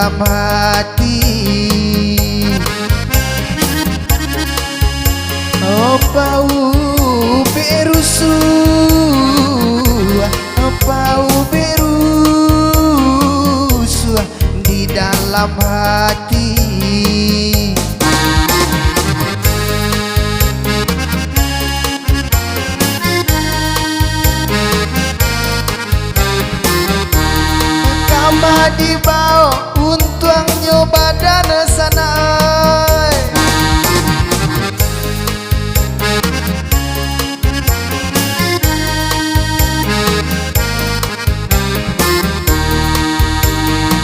dalam hati. Oh bau berusu, bau berusu di dalam hati. Kamba dibawa untuk nyoba dana sanai.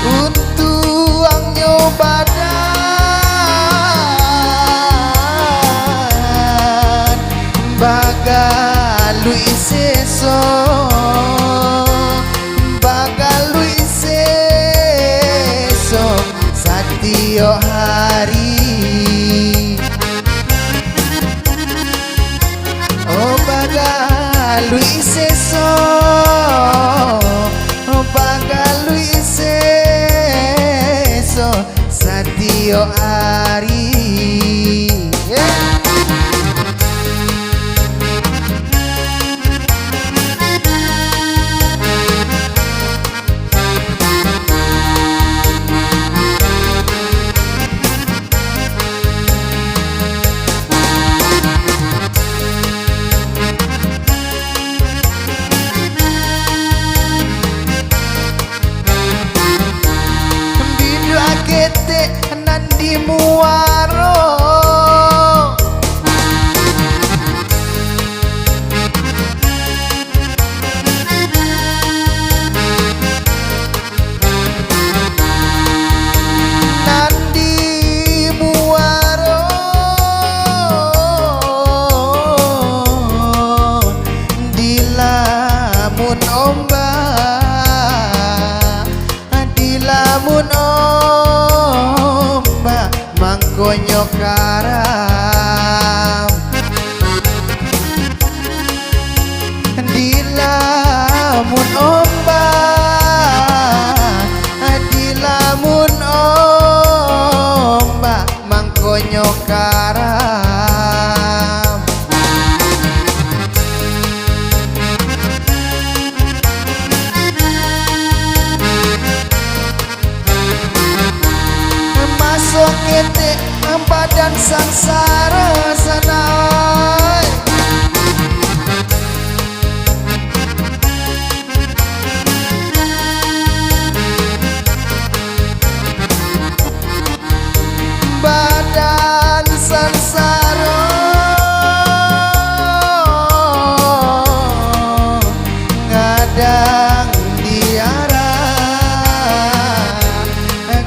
Untuk nyoba dan bagalui seso, bagalui seso setiap hari. Oh bagalui seso, bagalui seso setiap hari. Kete nandi muaro, nandi muaro di lamun ombak, di lamun mangkonyo karam. Di lamun ombak, di lamun ombak mangkonyo karam. Masuk kete badan sangsara sanai. Badan sangsara kadang diara,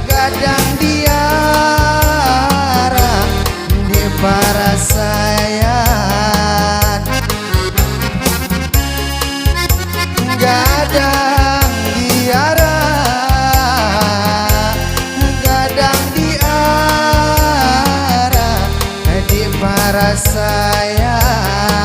kadang diara di parasayan. Kadang diara, kadang diara di parasayan.